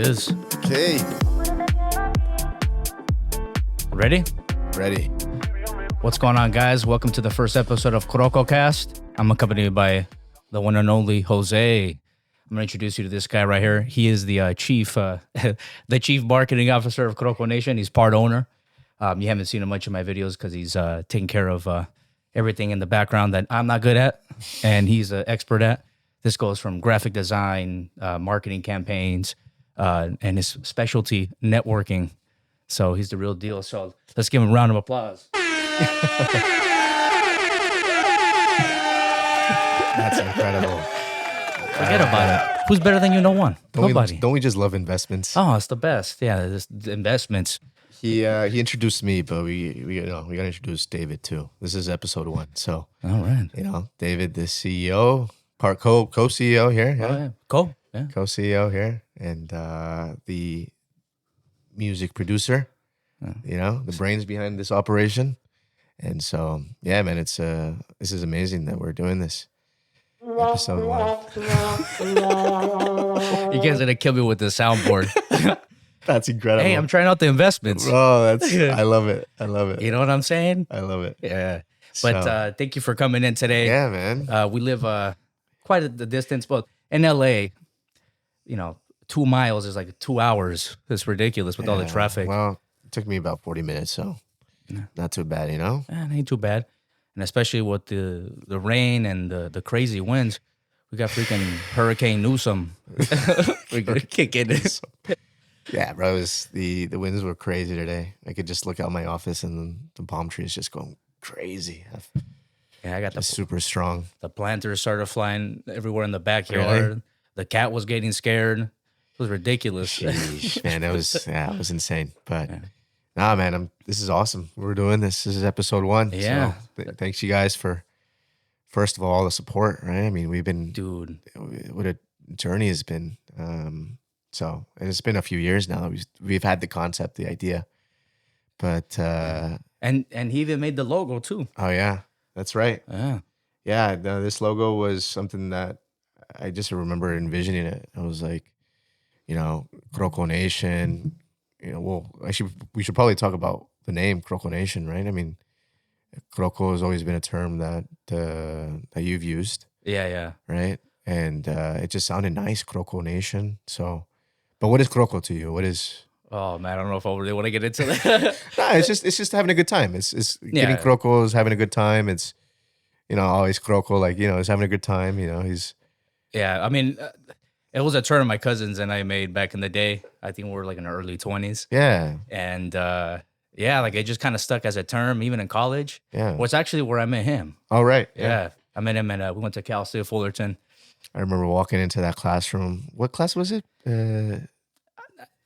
is. Okay. Ready? Ready. What's going on, guys? Welcome to the first episode of CrocoCast. I'm accompanied by the one and only Jose. I'm going to introduce you to this guy right here. He is the chief marketing officer of Croco Nation. He's part owner. You haven't seen him much in my videos because he's taking care of everything in the background that I'm not good at, and he's an expert at. This goes from graphic design, marketing campaigns, and his specialty, networking. So he's the real deal. So let's give him a round of applause. That's incredible. Forget about it. Who's better than you? No one. Nobody. Don't we just love investments? Oh, it's the best. Yeah, the investments. He introduced me, but we gotta introduce David too. This is episode 1. So All right. David, the CEO, part co-CEO here. Yeah. Oh, yeah. Cool. Yeah. Co-CEO here, and the music producer, the brains behind this operation. And so, yeah, man, this is amazing that we're doing this. Episode 1. You guys are gonna kill me with the soundboard. That's incredible. Hey, I'm trying out the investments. Oh, I love it. I love it. You know what I'm saying? I love it. Yeah. But thank you for coming in today. Yeah, man. We live quite a distance, but in LA, 2 miles is like 2 hours. It's ridiculous with all the traffic. Well, it took me about 40 minutes, so not too bad, It ain't too bad. And especially with the rain and the crazy winds, we got freaking Hurricane Newsom. We're gonna kick it. Yeah, bro, the winds were crazy today. I could just look out my office and the palm trees just going crazy. Yeah, I got the super strong. The planters started flying everywhere in the backyard. Really? The cat was getting scared. It was ridiculous. Sheesh, man, it was insane. But nah, man, this is awesome. We're doing this. This is episode 1. Yeah. So, thanks you guys for, first of all, the support, right? I mean, we've been, Dude, what a journey has been. So it's been a few years now that we've had the concept, the idea, but and he even made the logo too. Oh yeah, that's right. Yeah. No, this logo was something that I just remember envisioning it. I was like, Croco Nation. Well, actually, we should probably talk about the name Croco Nation, right? I mean, Croco has always been a term that you've used. Yeah. Right, and it just sounded nice, Croco Nation. So. But what is Croco to you? What is? Oh man, I don't know if I really want to get into that. Nah, it's just having a good time. It's getting Croco is having a good time. It's always Croco, like he's having a good time. He's. Yeah, I mean, it was a term my cousins and I made back in the day. I think we were like in our early 20s. Yeah. And like it just kind of stuck as a term even in college. Yeah. Well, it's actually where I met him. Oh right. Yeah. I met him and we went to Cal State Fullerton. I remember walking into that classroom. What class was it?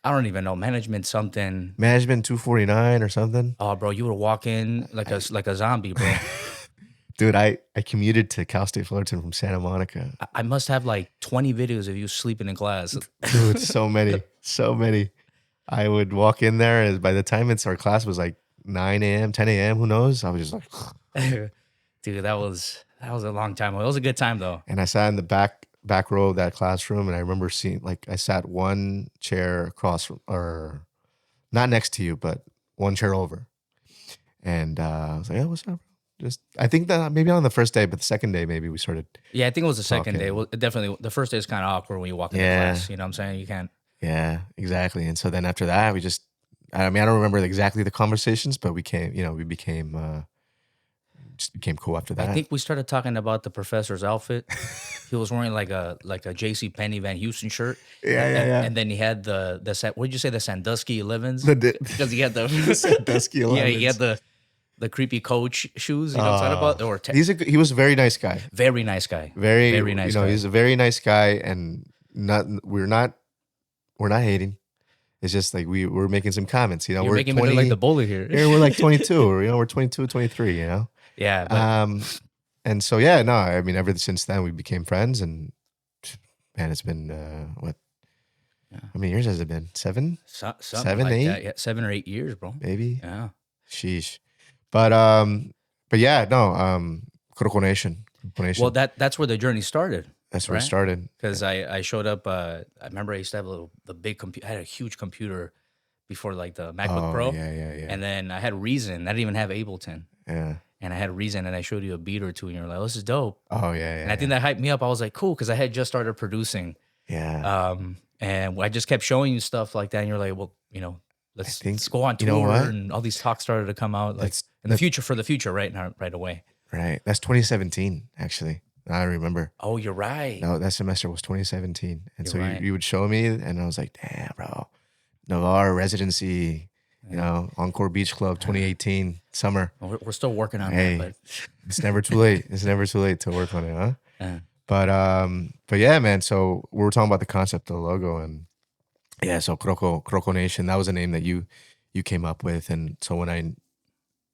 I don't even know, management something. Management 249 or something. Oh, bro, you were walking like a zombie, bro. Dude, I commuted to Cal State Fullerton from Santa Monica. I must have like 20 videos of you sleeping in class. Dude, so many. I would walk in there, and by the time our class was like 9 a.m., 10 a.m., who knows? I was just like, dude, that was a long time ago. It was a good time though. And I sat in the back row of that classroom, and I remember seeing, like, I sat one chair across from, or not next to you, but one chair over. And I was like, "Oh, what's up?" I think that maybe on the first day, but the second day maybe we started. Yeah, I think it was the second talking. day. Well, definitely the first day is kind of awkward when you walk into class. You know what I'm saying? You can't. Yeah, exactly. And so then after that, I don't remember exactly the conversations, but we became cool after that. I think we started talking about the professor's outfit. He was wearing like a J.C. Penney Van Houston shirt. Yeah. And then he had the what did you say, the Sandusky 11s? Because he had the Sandusky 11s. Yeah, he had the creepy Coach shoes. You know what I'm talking about? He was a very nice guy. Very nice guy. Very nice guy. He's a very nice guy, and we're not hating. It's just like we're making some comments. You're we're making me look like the bully here. We're like 22, or we're 22, 23. Yeah. But, and so I mean, ever since then we became friends, and man, it's been what? Yeah. How many years has it been? 7? 7, like 8? That. Yeah, 7 or 8 years, bro. Maybe. Yeah. Sheesh. But yeah, no. Croco Nation. Well, that's where the journey started. That's where it right? started. Because I showed up. I remember I used to have the big computer. I had a huge computer before like the MacBook Oh Pro, yeah, yeah, yeah, and then I had Reason. I didn't even have Ableton, yeah. and I had Reason, and I showed you a beat or two, and you're like, oh, "This is dope." Oh yeah, And I yeah, think yeah. that hyped me up. I was like, "Cool," because I had just started producing. Yeah. And I just kept showing you stuff like that, and you're like, "Well, I let's think go on you know tour," what? and all these talks started to come out like That's in the that future for the future, right now, right away. right. That's 2017 actually. I remember. Oh, you're right. No, that semester was 2017, and You're so you, right. you would show me, and I was like, damn, bro, Navarre residency, Yeah. Encore Beach Club 2018 summer. Well, we're still working on that, Hey, but it's never too late. It's never too late to work on it, huh? uh, But yeah, man. So we were talking about the concept of the logo, and yeah, so Croco Nation, that was a name that you came up with, and so when I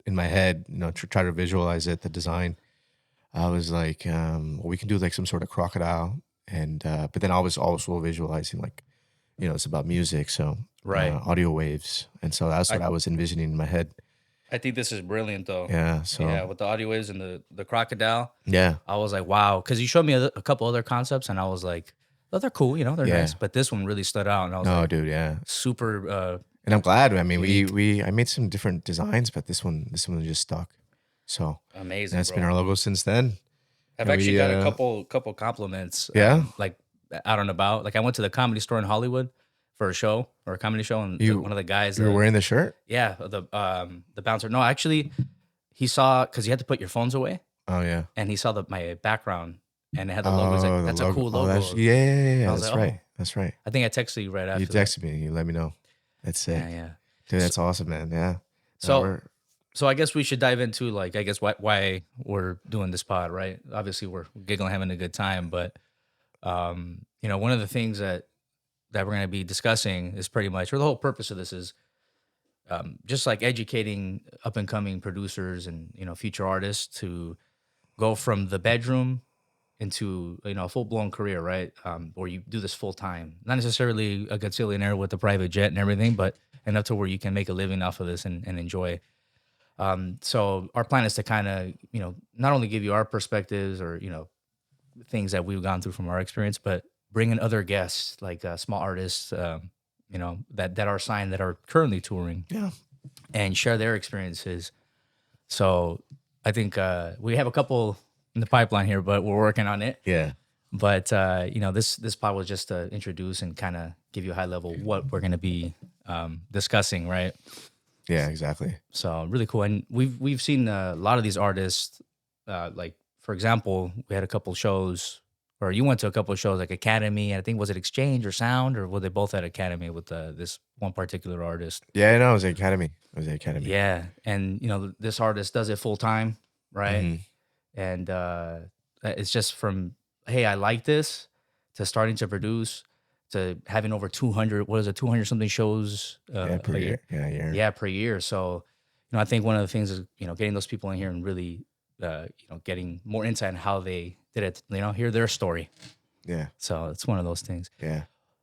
in my head, try to visualize it, the design, I was like, well, we can do like some sort of crocodile, and but then I was also visualizing like, it's about music, so right. audio waves, and so that's I what I was envisioning in my head. I think this is brilliant though. Yeah, Yeah, so with the audio waves and the crocodile, yeah, I was like, wow, because you showed me a couple other concepts, and I was like, oh, they're cool, they're nice, yeah, but this one really stood out, and I was no, like, dude, yeah, super and I'm glad. I mean, unique, I made some different designs, but this one just stuck. So amazing, that's been our bro. logo since then. I've And actually we got a couple compliments, yeah, like out and about. Like I went to the comedy store in Hollywood for a show or a comedy show, and you one of the guys, you were wearing the shirt. yeah, the bouncer. No, actually, he saw because you had to put your phones away, Oh yeah. and he saw my background, and it had the logo. He's like, Oh, the "That's a logo. cool Oh, that's logo." yeah, yeah, yeah, And I yeah. was like, That's right. "Oh." That's right. I think I texted you right You after that. texted me. You let me know. That's sick, Yeah, yeah. dude. So, That's awesome, man. Yeah. No, so, so I guess we should dive into like I guess why we're doing this pod, right? Obviously, we're giggling, having a good time, but one of the things that we're going to be discussing is pretty much, or the whole purpose of this is just like educating up and coming producers and future artists to go from the bedroom into a full blown career, right? Where you do this full time, not necessarily a gazillionaire with a private jet and everything, but enough to where you can make a living off of this and enjoy. So our plan is to kind of not only give you our perspectives or things that we've gone through from our experience, but bring in other guests like small artists, that are signed that are currently touring yeah, and share their experiences. So I think we have a couple in the pipeline here, but we're working on it. yeah, But this pod was just to introduce and kind of give you a high level what we're going to be discussing, right? yeah. Exactly. So really cool, and we've seen a lot of these artists. Like for example, we had a couple shows, or you went to a couple of shows like Academy, and I think was it Exchange or Sound, or were they both at Academy with this one particular artist? Yeah, no, it was the academy. It was the academy. Yeah, and this artist does it full time, right? Hmm. And it's just from hey, I like this to starting to produce to having over 200. What is it? 200 something shows Yeah, per a year. Yeah, year. Yeah, per year. So, I think one of the things is, getting those people in here and really, getting more insight on how they did it, hear their story. Yeah, So it's one of those things. yeah.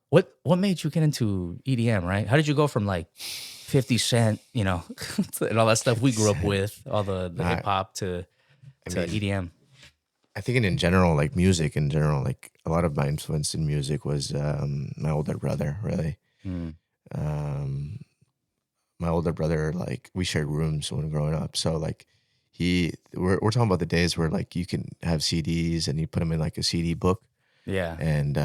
What made you get into EDM, right? How did you go from like 50 Cent, and all that stuff we grew up with, all the Nah, hip hop to I mean, EDM? I think in general, like music in general, like a lot of my influence in music was my older brother. Really, Mm. um, my older brother, like we shared rooms when growing up. So like we're talking about the days where like you can have CDs and you put them in like a CD book, Yeah. and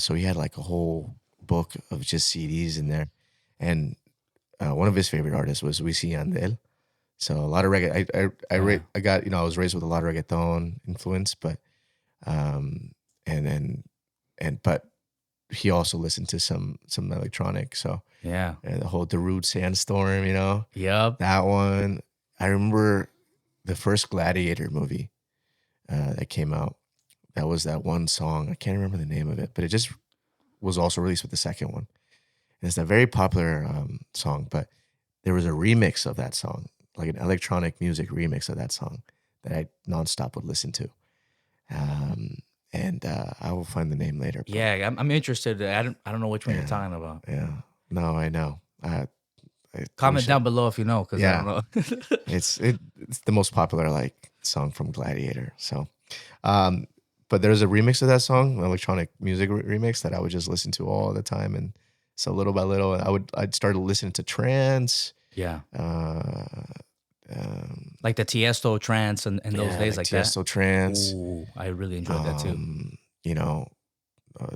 so he had like a whole book of just CDs in there, and one of his favorite artists was Wisin Yandel. So a lot of reggae. I got I was raised with a lot of reggaeton influence, but and then but he also listened to some electronic. So Yeah. the whole Darude Sandstorm, Yep. that one. I remember the first Gladiator movie that came out. That was that one song. I can't remember the name of it, but it just was also released with the second one. And it's a very popular song, but there was a remix of that song, like an electronic music remix of that song that I nonstop would listen to. And I will find the name later. But Yeah. I'm interested. I don't know which one you're yeah, talking about. yeah. No, I know. I Comment wish down below if you know, because I don't yeah, know. it's the most popular like song from Gladiator. So, um, but there's a remix of that song, an electronic music remix that I would just listen to all the time. And so little by little, I'd started listening to trance. Yeah. Uh, Like the Tiesto trance and those days like that. Tiesto trance. Ooh, I really enjoyed that too. You know,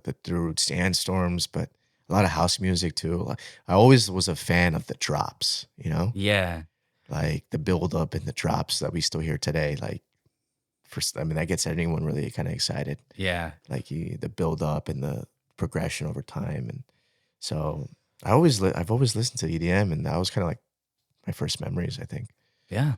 the Root Sandstorms, but a lot of house music too. Like, I always was a fan of the drops, you know? Yeah. Like the build up and the drops that we still hear today. Like, I mean, that gets anyone really kind of excited. Yeah. Like the build up and the progression over time. And so I've always listened to EDM, and that was kind of like my first memories, I think. Yeah.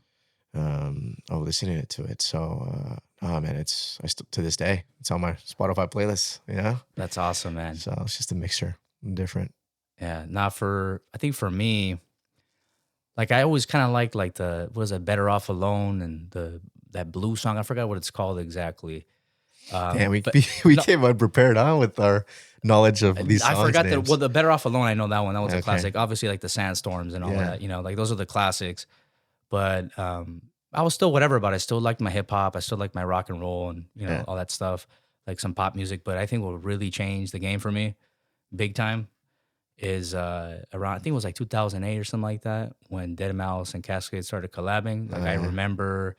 Of listening to it. So, oh man, to this day, it's on my Spotify playlist, you know? That's awesome, man. So it's just a mixture, different. Yeah. I think for me, like I always kind of like Better Off Alone and that blue song. I forgot what it's called exactly. Damn, we came unprepared, huh, with our knowledge of these songs. I forgot names. the Better Off Alone. I know that one. That was a Okay. classic. Obviously, like the Sandstorms and all that. You know, like those are the classics. But I was still whatever about it. I still liked my hip hop. I still liked my rock and roll and all that stuff, like some pop music. But I think what really changed the game for me, big time, is around I think it was like 2008 or something like that when Dead Mouse and Cascade started collabing. Like I remember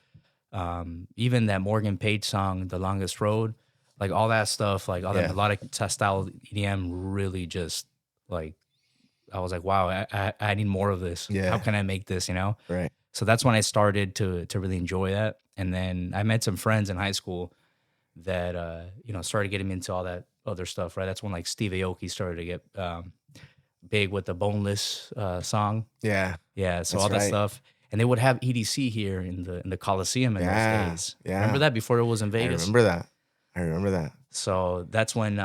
even that Morgan Page song, "The Longest Road," like all that stuff, like all that melodic style EDM really just like I was like, wow, I need more of this. Yeah. How can I make this? Right. So that's when I started to really enjoy that. And then I met some friends in high school that started getting me into all that other stuff, right? That's when like Steve Aoki started to get big with the Boneless song. Yeah. Yeah, so That's all that right. stuff. And they would have EDC here in the Coliseum in those days. Yeah. Remember that before it was in Vegas? I remember that. So that's when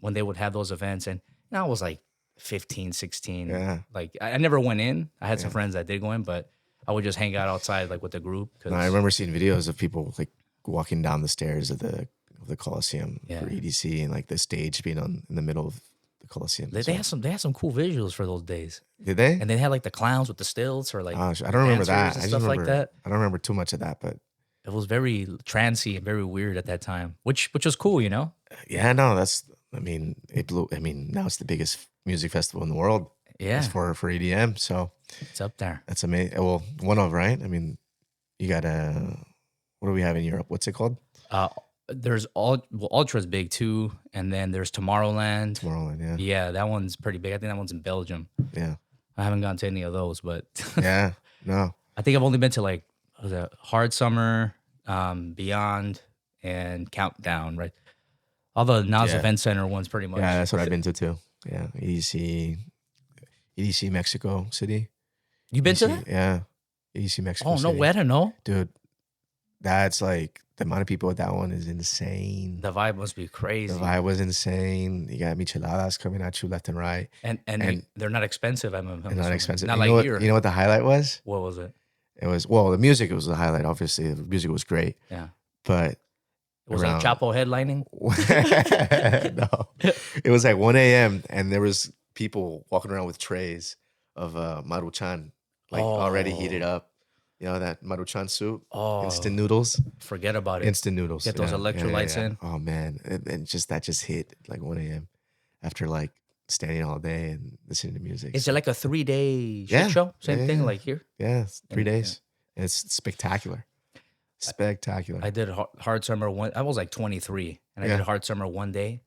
they would have those events. And I was like 15, 16. Yeah. Like I never went in. I had some friends that did go in, but I would just hang out outside like with the group. No, I remember seeing videos of people like walking down the stairs of the Coliseum for EDC, and like the stage being in the middle of the Coliseum. They had some cool visuals for those days. Did they? And they had like the clowns with the stilts or like I don't remember that. and stuff like that. I don't remember too much of that, but it was very trancey and very weird at that time, which was cool, Yeah, no, it blew. I mean, now it's the biggest music festival in the world. Yeah, it's for EDM, so it's up there. That's amazing. Well, one of, right? I mean, you got what do we have in Europe? What's it called? There's Ultra's big too, and then there's Tomorrowland. Tomorrowland, yeah. Yeah, that one's pretty big. I think that one's in Belgium. Yeah. I haven't gone to any of those, but yeah, no. I think I've only been to like Hard Summer, Beyond, and Countdown, right? All the Nas Event Center ones, pretty much. Yeah, that's what I've been to too. Yeah, EDC Mexico City. You been to that? Yeah, EDC Mexico City. Oh, no way, I don't know. Dude, that's like, the amount of people at that one is insane. The vibe must be crazy. The vibe was insane. You got micheladas coming at you left and right. And they're not expensive. They're not expensive. Not like here. You know what the highlight was? What was it? It was, the music was the highlight, obviously. The music was great. Yeah. But was like Chapo headlining? No. It was like 1 a.m. and there was people walking around with trays of Maruchan, like already heated up. You know, that Maruchan soup? Instant noodles. Forget about it. Instant noodles. Get those electrolytes in. Oh, man. And that just hit like 1 a.m. after like standing all day and listening to music. Is it like a 3-day shit show? Same thing like here? Yeah, it's 3 days. And it's spectacular. Spectacular. I did Hard Summer one. I was like 23, and I did Hard Summer one day.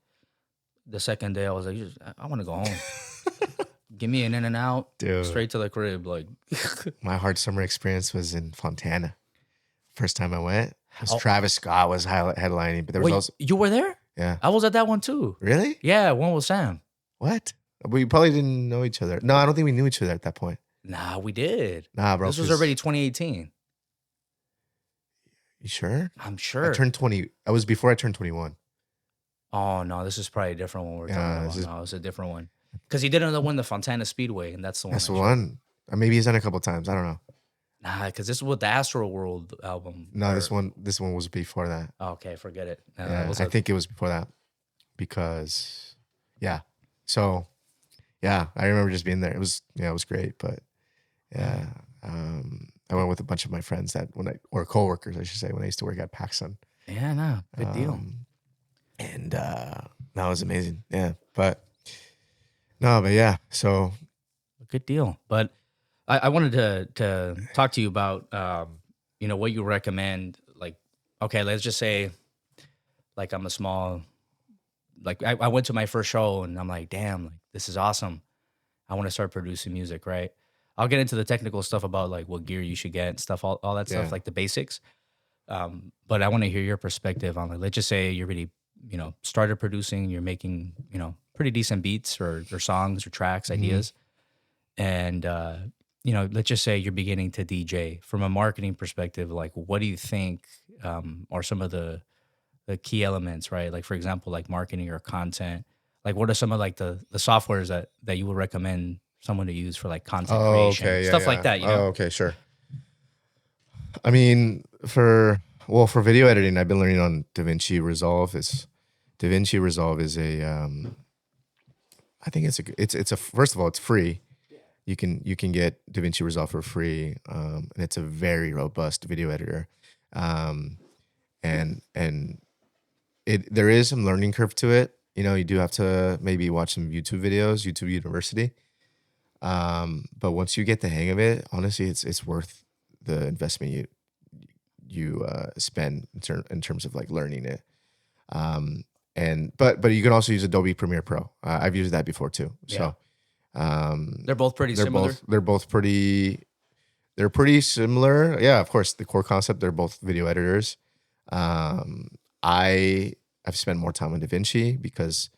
The second day, I was like, I want to go home. Give me an in and out, dude. Straight to the crib. Like my Hard Summer experience was in Fontana. First time I went, Travis Scott was headlining, but there was also you were there. Yeah, I was at that one too. Really? Yeah, one with Sam. What? We probably didn't know each other. No, I don't think we knew each other at that point. Nah, we did. Nah, bro. This was already 2018. You sure? I'm sure. I turned 20. I was before I turned 21. Oh no, this is probably a different one we're talking about. No, it's a different one. Because he didn't win the Fontana Speedway, and that's the one. That's the one. Maybe he's done it a couple times. I don't know. Nah, because this is with the Astro World album. No, this one was before that. Oh, okay, forget it. Yeah, I think it was before that. Because, yeah. So, yeah, I remember just being there. It was great. But, yeah, I went with a bunch of my friends or coworkers, I should say, when I used to work at PacSun. Yeah, no, good deal. and that was amazing. Yeah, but no, but yeah. So Good deal. But I wanted to talk to you about what you recommend. Like, okay, let's just say like I'm a small like I went to my first show and I'm like, damn, like this is awesome. I want to start producing music, right? I'll get into the technical stuff about like what gear you should get and stuff, all that stuff, yeah. like the basics. But I want to hear your perspective on like, let's just say you're really, started producing, you're making, pretty decent beats or songs or tracks, Hmm. ideas. And, let's just say you're beginning to DJ from a marketing perspective. Like, what do you think are some of the key elements, right? Like, for example, like marketing or content. Like, what are some of like the softwares that you would recommend someone to use for like content Oh, creation, okay. Yeah, stuff like yeah. that? Oh, okay, sure. I mean, for video editing, I've been learning on DaVinci Resolve. DaVinci Resolve is a I think it's a first of all, it's free. You can get DaVinci Resolve for free, and it's a very robust video editor. Um, and it there is some learning curve to it. You do have to maybe watch some YouTube videos, YouTube University. But once you get the hang of it, honestly, it's worth the investment you spend in terms of like learning it. Um, and but you can also use Adobe Premiere Pro. I've used that before too. Yeah. So um, They're both pretty similar. they're both pretty similar. Yeah, of course, the core concept. They're both video editors. Um, I I've spent more time on DaVinci because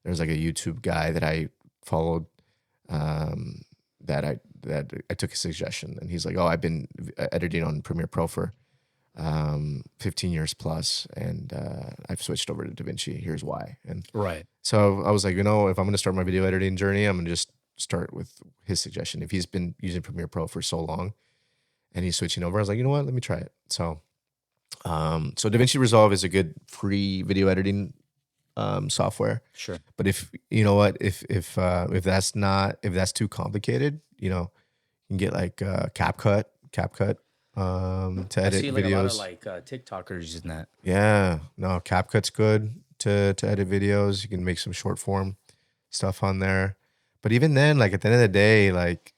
there's like a YouTube guy that I followed, um, that I took a suggestion, and he's like, "Oh, I've been editing on Premiere Pro for 15 years plus, and I've switched over to DaVinci. Here's why." And Right. so I was like, if I'm going to start my video editing journey, I'm going to just start with his suggestion. If he's been using Premiere Pro for so long and he's switching over, I was like, you know what, let me try it. So DaVinci Resolve is a good free video editing software. Sure. But if you know what, if that's too complicated, you can get like CapCut to I edit see like a lot of videos. like TikTokers using that. Yeah, no, CapCut's good to edit videos. You can make some short form stuff on there. But even then, like at the end of the day, like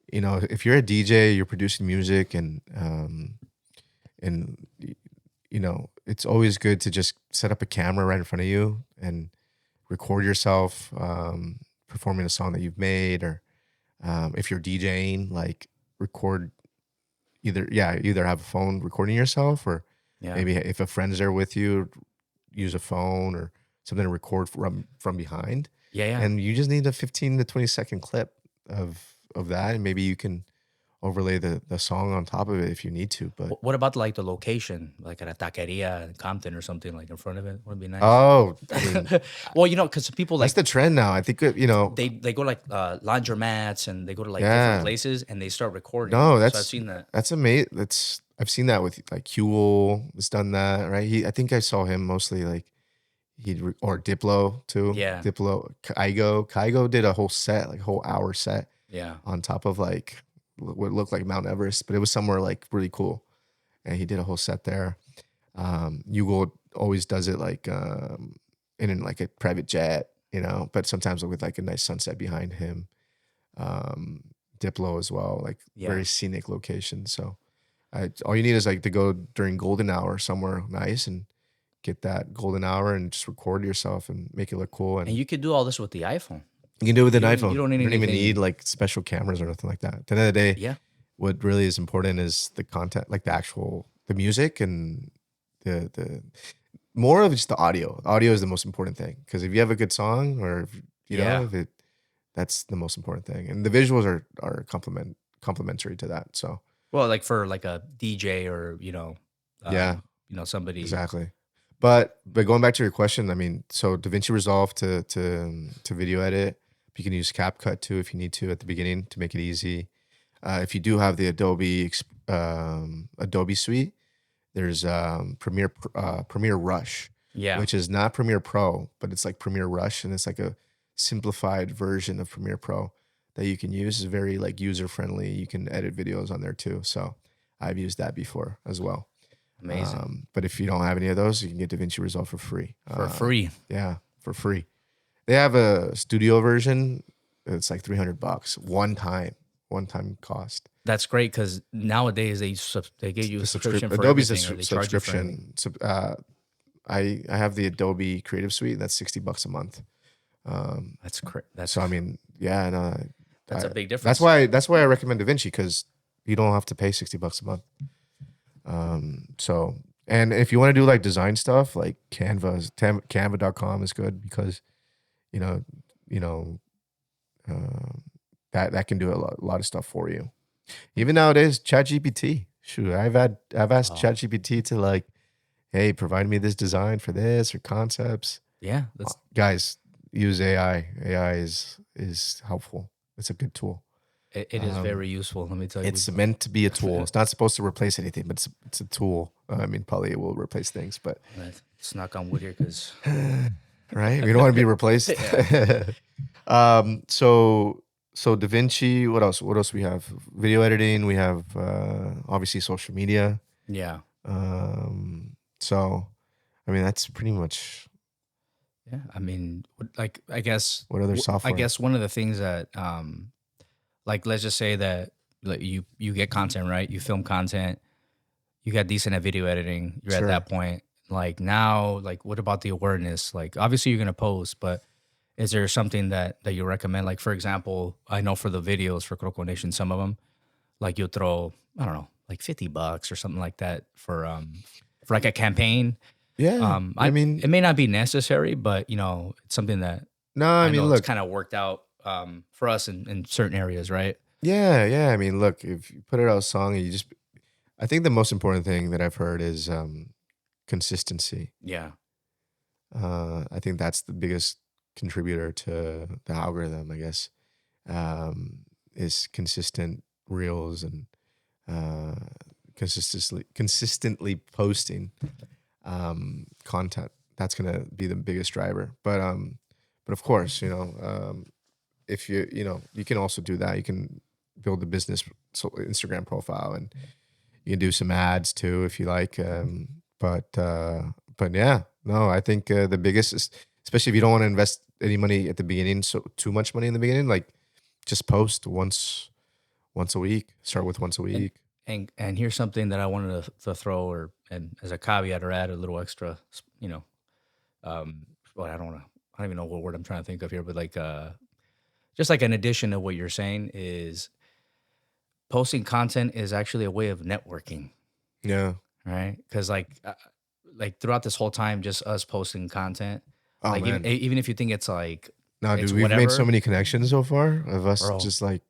if you're a DJ, you're producing music, and it's always good to just set up a camera right in front of you and record yourself performing a song that you've made, or if you're DJing, like record either have a phone recording yourself, or Yeah. maybe if a friend's there with you, use a phone or something to record from behind. Yeah. Yeah. And you just need a 15 to 20-second clip of that, and maybe you can overlay the song on top of it if you need to. But What about like the location, like at a taqueria in Compton or something, like in front of it? Would be nice. oh, I mean, Well, because people that's like the trend now. I think they go like laundromats and they go to like different yeah. places and they start recording. No, So I've seen that. that's amazing. I've seen that with like Huel has done that, right? I think I saw him mostly like or Diplo too. Yeah. Kygo did a whole set, like a whole hour set Yeah. on top of like what looked like Mount Everest, but it was somewhere like really cool. And he did a whole set there. Hugo always does it like in like a private jet, but sometimes with like a nice sunset behind him. Um, Diplo as well, like Yeah. very scenic location. So all you need is like to go during golden hour somewhere nice and get that golden hour and just record yourself and make it look cool. And And you could do all this with the iPhone. you can do it with an You iPhone. don't need You don't even anything. need like special cameras or nothing like that. At the end of the day, Yeah. what really is important is the content, like the music, and the more of just the audio. Audio is the most important thing, because if you have a good song, or if, Yeah. if it that's the most important thing, and the visuals are complementary to that. So Well, like for like a DJ or yeah, somebody. exactly. But going back to your question, I mean, so DaVinci Resolve to video edit. You can use CapCut too if you need to at the beginning to make it easy. If you do have the Adobe suite, there's Premiere Rush, Yeah. which is not Premiere Pro, but it's like Premiere Rush, and it's like a simplified version of Premiere Pro that you can use. It's very like user friendly. You can edit videos on there too. So I've used that before as well. Amazing. But if you don't have any of those, you can get DaVinci Resolve for free. For free. Yeah, for free. They have a studio version. It's like $300, one time cost. That's great because nowadays they give you a subscription for Adobe's everything, or they charge you for everything. subscription. I have the Adobe Creative Suite. That's $60 a month. That's So I mean, yeah, no, that's a big that's difference. why I recommend DaVinci, because you don't have to pay $60 a month. So, and if you want to do like design stuff, like Canva.com is good, because you know, you know, that can do a lot of stuff for you. Even nowadays, ChatGPT. Shoot, I've asked ChatGPT to like, hey, provide me this design for this or concepts. Yeah, Guys, use AI. AI is helpful. It's a good tool. it is very useful. Let me tell you, It's meant to be a tool. It's not supposed to replace anything, but it's a tool. I mean, probably it will replace things, but let's knock on wood here, because right, we don't want to be replaced. So DaVinci. What else? What else we have? Video editing. We have obviously social media. yeah, So, I mean, that's pretty much. yeah. I mean, like I guess What other software? I guess one of the things that like let's just say that like you get content, right? You film content, you got decent at video editing. You're Sure. at that point. Like now, like what about the awareness? Like obviously you're gonna post, but is there something that you recommend? Like for example, I know for the videos for Croco Nation, some of them, like you'll throw, I don't know, like $50 or something like that for like a campaign. Yeah. I mean, it may not be necessary, but you know, it's something that no. I mean, know it's look. kind of worked out for us in certain areas, right? Yeah. I mean, look. If you put out a song and you just, I think the most important thing that I've heard is consistency. Yeah. I think that's the biggest contributor to the algorithm, I guess, is consistent reels and consistently posting content. That's gonna be the biggest driver. But of course, if you can also do that. You can build a business Instagram profile, and you can do some ads too if you like. But yeah, no, I think the biggest is, especially if you don't want to invest any money at the beginning, so too much money in the beginning, like just post once a week. Start with once a week. And here's something that I wanted to throw, and as a caveat, or add a little extra, well, I don't even know what word I'm trying to think of here, but like just like an addition to what you're saying, is posting content is actually a way of networking. Yeah. Right. Because like throughout this whole time, just us posting content, Oh, like man. even if you think it's like, No, it's dude, we've whatever, made so many connections so far of us, Bro. just like,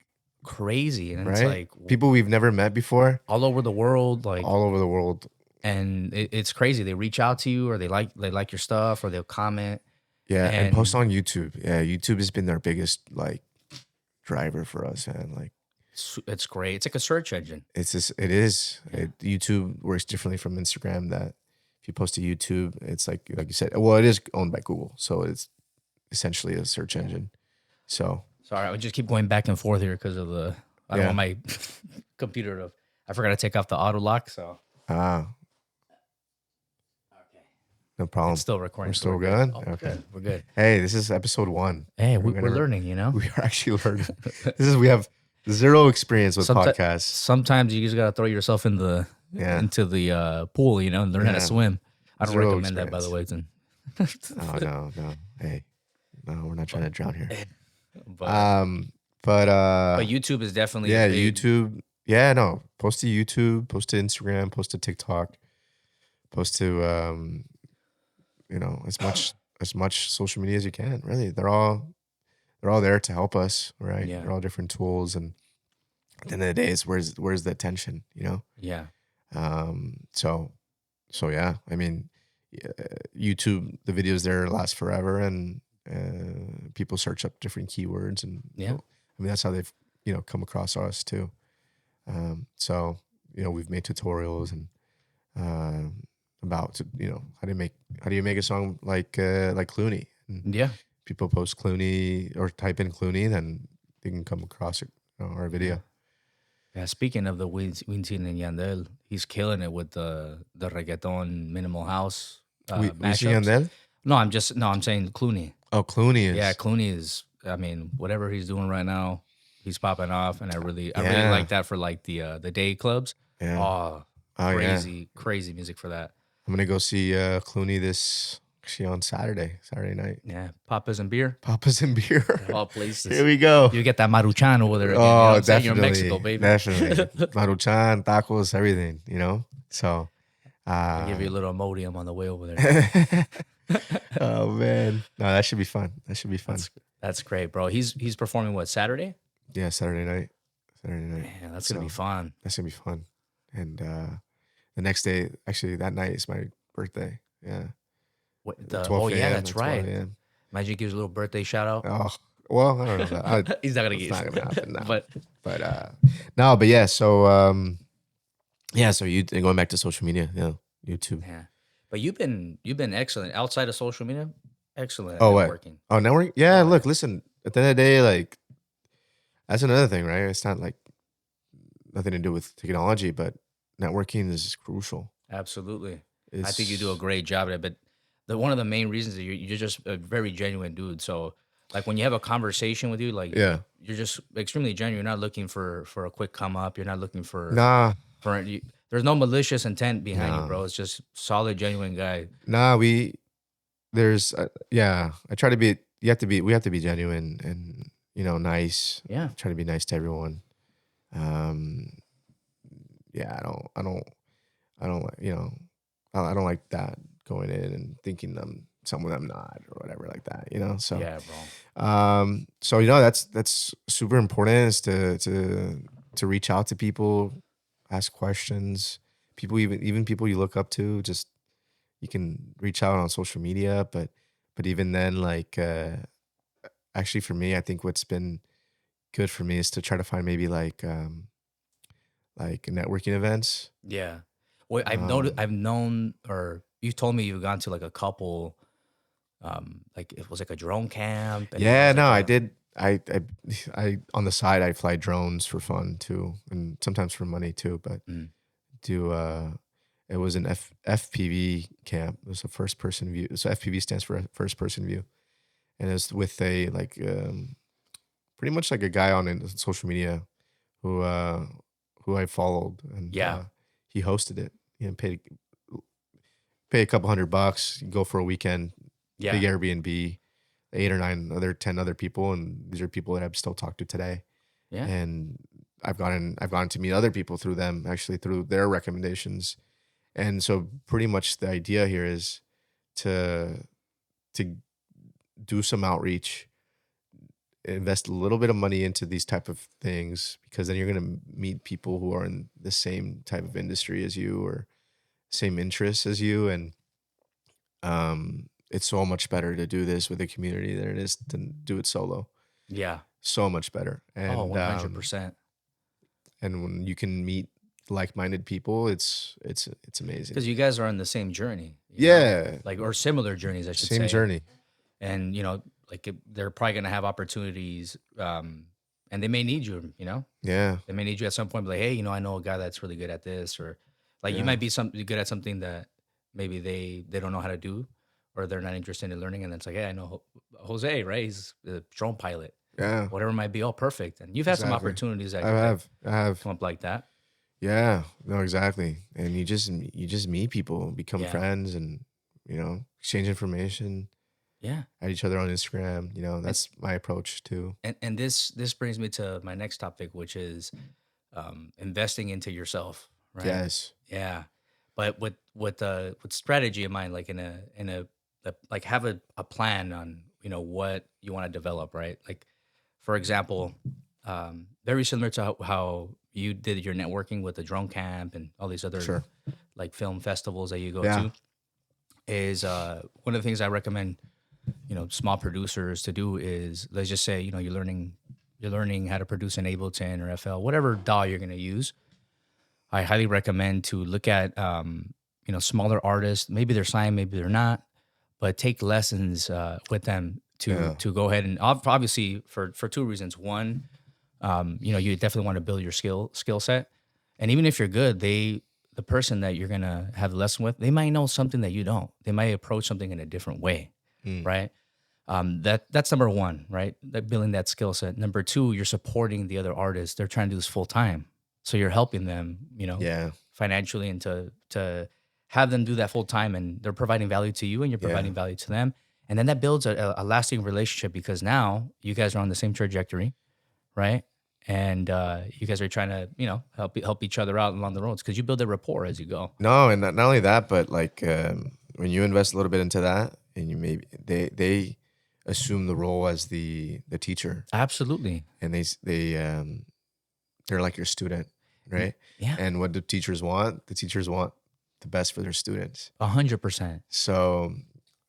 crazy, and it's right? like People we've never met before, all over the world, like all over the world. and it's crazy. They reach out to you, or they like your stuff, or they'll comment. Yeah, and And post on YouTube. Yeah, YouTube has been our biggest like driver for us, and like it's great. It's like a search engine. it is. YouTube works differently from Instagram. That if you post to YouTube, it's like you said. Well, it is owned by Google, so it's essentially a search engine. So Sorry, I would just keep going back and forth here because of I don't want my computer to. I forgot to take off the auto lock, so. Okay. No problem. It's still recording. We're still good? Oh, Okay. we're good. Hey, this is episode 1. Hey, we're learning, you know? We are actually learning. We have zero experience with podcasts. Sometimes you just got to throw yourself into the pool, and learn how to swim. I don't recommend that, by the way. No. Hey, no, we're not trying to drown here. But YouTube is definitely YouTube. Yeah, no. Post to YouTube, post to Instagram, post to TikTok, post to as much social media as you can. Really, they're all there to help us, right? Yeah. They're all different tools, and at the end of the day, it's where's the attention, Yeah. So yeah, I mean, YouTube, the videos there last forever, and people search up different keywords, and I mean that's how they've come across us too. So we've made tutorials and about how do you make a song like Clooney. And people post Clooney or type in Clooney, then they can come across our video. Yeah, speaking of the Winston and Yandel, he's killing it with the reggaeton minimal house Wisin mashups. Yandel. I'm saying Clooney. Oh, Clooney Yeah, is. Clooney is. I mean, whatever he's doing right now, he's popping off, and I really Yeah, like that for like the day clubs. yeah. Oh, Oh yeah. crazy music for that. I'm gonna go see Clooney this actually on Saturday night. Yeah, Papas and beer, Papas and beer. of all Here places. we go. You get that Maruchan over there again. You know what Oh, I'm saying? You're in definitely, Mexico, baby. definitely. Maruchan, tacos, everything. So, I'll give you a little Imodium on the way over there. oh man, no, that should be fun. That should be fun. That's great, bro. He's performing what, Saturday? Yeah, Saturday night. Man, that's gonna be fun. That's gonna be fun. And the next day, actually, that night is my birthday. Yeah, What, 12 yeah, a.m. that's at 12 right. a.m. Imagine he gives a little birthday shout out. Oh, well, I don't know. He's not gonna It's get not gonna happen now. but No, but yeah. So yeah. So you going back to social media? Yeah, YouTube. yeah. But you've been excellent outside of social media. Excellent at Oh, what? networking. Oh, networking. Yeah. Oh, Look, listen. At the end of the day, like that's another thing, right? It's not like nothing to do with technology, but networking is crucial. absolutely. I It's, think you do a great job at it. But one of the main reasons that you're just a very genuine dude. So like when you have a conversation with you, like yeah. you're just extremely genuine. You're not looking for a quick come up. You're not looking Nah, there's no malicious intent behind you, nah, bro. It's just solid, genuine guy. nah. There's, yeah. I try to be. We have to be genuine and nice. Yeah. Try to be nice to everyone. Um, yeah. I don't like, I don't like that going in and thinking I'm someone I'm not or whatever like that. So. Yeah, bro. So that's super important is to reach out to people, ask questions. People even people you look up to, just you can reach out on social media, but even then, like actually for me, I think what's been good for me is to try to find maybe like networking events. Yeah. Well, Um, I've known, or you told me you've gone to like a couple, like it was like a drone camp, and then there yeah, was no, like I a did. I on the side I fly drones for fun too, and sometimes for money too, but mm, do it was an FPV camp. It was a first person view. So FPV stands for first person view, and it's with a like pretty much like a guy on social media who I followed, and yeah, he hosted it. Pay a couple $100, you go for a weekend, big yeah, Airbnb, 10 other people, and these are people that I've still talked to today, yeah, and I've gotten to meet other people through them, actually through their recommendations. And so pretty much the idea here is to to do some outreach, invest a little bit of money into these type of things, because then you're going to meet people who are in the same type of industry as you or same interests as you, and it's so much better to do this with a community than it is to do it solo. yeah. So much better. Oh, And 100%. and when you can meet like-minded people, it's amazing. Because you guys are on the same journey, Yeah, like, or similar journeys, I should same say. journey. And like they're probably gonna have opportunities, and they may need you. Yeah, They may need you at some point. Be like, hey, I know a guy that's really good at this, or like you yeah, might be good at something that maybe they don't know how to do, or they're not interested in learning. And it's like, hey, I know Jose, right? He's a drone pilot. yeah. Whatever it might be, all perfect. And you've had some Exactly. opportunities that I have. come up like that. Yeah, no, exactly. And you just meet people, become Yeah, friends, and exchange information, yeah. add each other on Instagram. And That's my approach too. this brings me to my next topic, which is investing into yourself, right? Yes. Yeah, but with strategy in mind, like like have a plan on what you want to develop, right? Like for example, very similar to how you did your networking with the drone camp and all these other Sure. like film festivals that you go Yeah. to, is one of the things I recommend small producers to do is, let's just say you're learning how to produce an Ableton or FL, whatever DAW you're going to use. I highly recommend to look at smaller artists. Maybe they're signed, maybe they're not, but take lessons with them to Yeah. to go ahead and obviously for two reasons. One, You definitely want to build your skill set. And even if you're good, the person that you're gonna have the lesson with, they might know something that you don't. They might approach something in a different way, Mm. right? That's number one, right? That building that skill set. Number two, you're supporting the other artists. They're trying to do this full time, so you're helping them, Yeah. financially, and to have them do that full time, and they're providing value to you, and you're Yeah. providing value to them, and then that builds a lasting relationship because now you guys are on the same trajectory, right? And you guys are trying to, help each other out along the roads because you build a rapport as you go. No, and not only that, but like when you invest a little bit into that, and you maybe they assume the role as the teacher, Absolutely. and they're like your student, right? Yeah. And what do teachers want? The teachers want the best for their students. 100%. So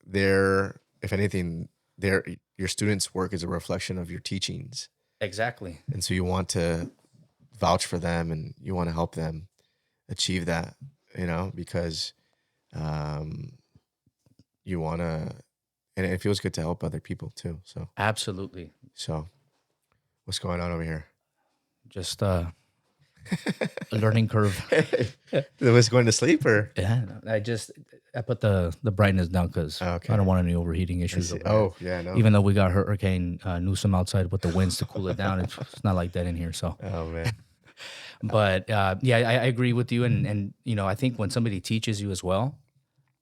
they're, if anything, your students' work is a reflection of your teachings, Exactly. and so you want to vouch for them, and you want to help them achieve that, because you want to, and it feels good to help other people too. Absolutely. So what's going on over here? Just a learning curve. Was going to sleep or? Yeah, I put the brightness down because Okay. I don't want any overheating issues. Over Oh yeah, no. here. Even though we got Hurricane Newsom outside with the winds to cool it down, it's not like that in here. So, Oh man. but yeah, I agree with you, and I think when somebody teaches you as well,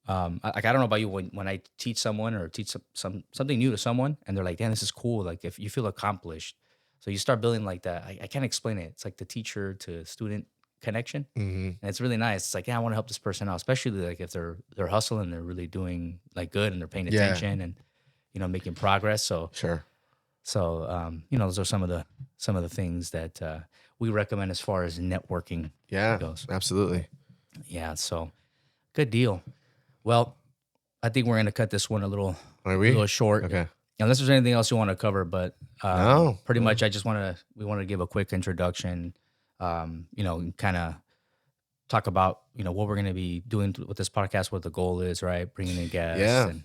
I don't know about you, when I teach someone or teach something new to someone, and they're like, "Damn, this is cool!" Like if you feel accomplished, so you start building like that. I can't explain it. It's like the teacher to student connection. Hmm. And it's really nice. It's like, yeah, I want to help this person out, especially like if they're hustling, they're really doing like good, and they're paying Yeah. attention and making progress. So Sure. those are some of the things that we recommend as far as networking Yeah. goes. Absolutely. Yeah, so good deal. Well, I think we're gonna cut this one a little Are we? short. Okay. Unless there's anything else you want to cover, but No. pretty much we want to give a quick introduction, kind of talk about, what we're going to be doing with this podcast, what the goal is, right? Bringing in guests. Yeah. And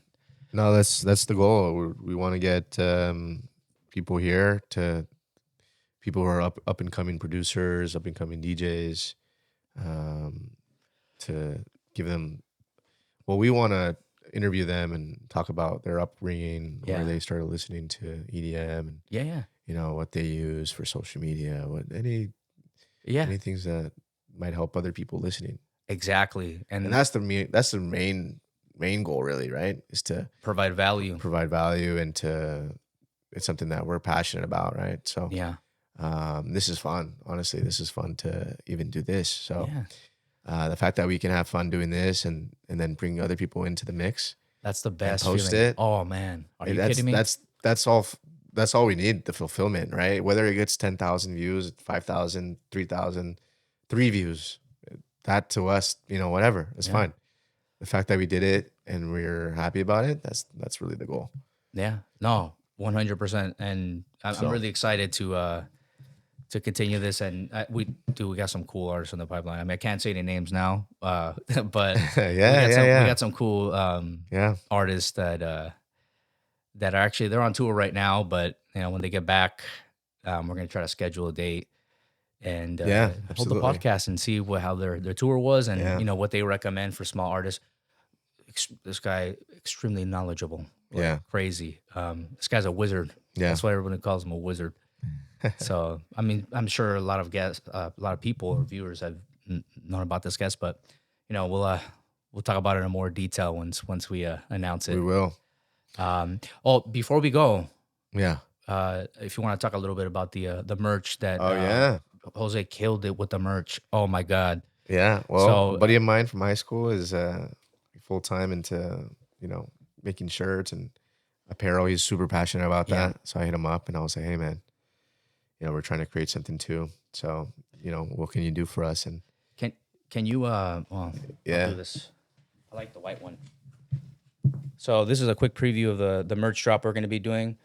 No, that's the goal. We want to get people here, to people who are up and coming producers, up and coming DJs, to give them. Well, we want to interview them and talk about their upbringing, Yeah. where they started listening to EDM, and yeah. what they use for social media, any things that might help other people listening. Exactly. And that's the main goal, really, right? Is to provide value. and it's something that we're passionate about, right? So Yeah. this is fun. Honestly, this is fun to even do this. So Yeah. the fact that we can have fun doing this, and then bring other people into the mix, That's the best post feeling. it. Oh man. Are you that's kidding me? that's all we need, the fulfillment, right? Whether it gets 10,000 views, 5,000, 3,000, 3 views, that to us, whatever, it's Yeah. fine. The fact that we did it and we're happy about it, that's really the goal. Yeah. No, 100%. And I'm really excited to continue this. And we got some cool artists in the pipeline. I mean, I can't say any names now, but we got some cool artists that are actually, they're on tour right now, but when they get back, we're going to try to schedule a date and hold the absolutely. podcast and see how their tour was, and Yeah. what they recommend for small artists. This guy, extremely knowledgeable. Crazy. This guy's a wizard. Yeah. That's why everybody calls him a wizard. So, I mean, I'm sure a lot of guests, a lot of people or viewers have known about this guest, but we'll talk about it in more detail once we announce it. We will. Before we go, Yeah. if you want to talk a little bit about the merch that Jose killed it with the merch. Oh my God. Yeah. Well, So, a buddy of mine from high school is full time into making shirts and apparel. He's super passionate about that. Yeah. So I hit him up and I was like, hey man, we're trying to create something too. So what can you do for us? And can you I'll do this. I like the white one. So this is a quick preview of the merch drop we're going to be doing.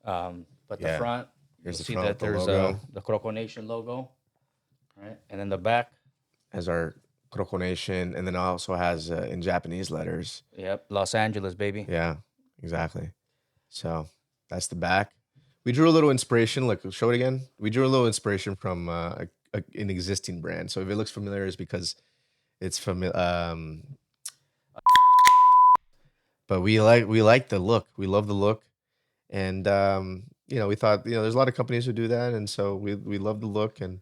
But the front, here's you'll the see front, that the there's logo. the Croco Nation logo, right? And then the back, as our Croco Nation, and then also has in Japanese letters. yep, Los Angeles, baby. Yeah, exactly. So that's the back. we drew a little inspiration. Look, show it again. We drew a little inspiration from an existing brand. So if it looks familiar, it's because it's familiar. But we like the look. We love the look, and we thought there's a lot of companies who do that, and so we love the look, and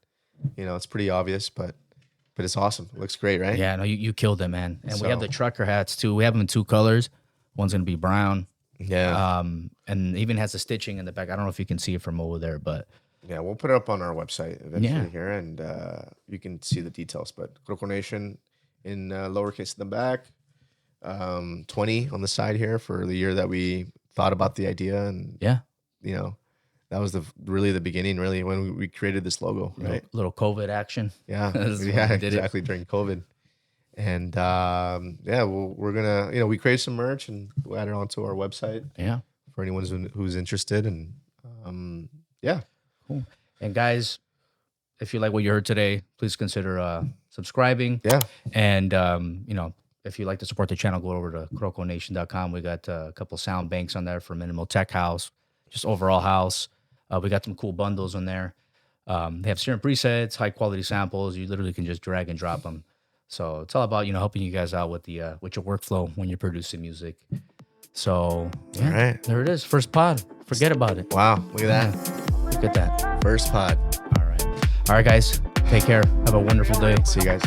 it's pretty obvious, but it's awesome. It looks great, right? Yeah, no, you killed it, man. And we have So the trucker hats too. We have them in two colors. One's gonna be brown. yeah, And even has the stitching in the back. I don't know if you can see it from over there, but yeah, we'll put it up on our website eventually yeah, here, and you can see the details. But Croco Nation in lowercase in the back, 20 on the side here for the year that we thought about the idea, and yeah, you know that was really the beginning, really, when we created this logo, right? little COVID action. Yeah, That's when yeah, we did it. exactly, during COVID. And yeah, we're gonna, we created some merch and we'll add it onto our website Yeah, for anyone who's interested. And yeah, cool. And guys, if you like what you heard today, please consider subscribing. yeah, And if you'd like to support the channel, go over to croconation.com. We got a couple sound banks on there for minimal tech house, just overall house. We got some cool bundles on there. They have certain presets, high quality samples. You literally can just drag and drop them. So it's all about helping you guys out with the with your workflow when you're producing music. So yeah, all right. there it is. First pod. Forget about it. Wow, look at that. Look at that. First pod. All right, guys. Take care. Have a wonderful day. See you guys.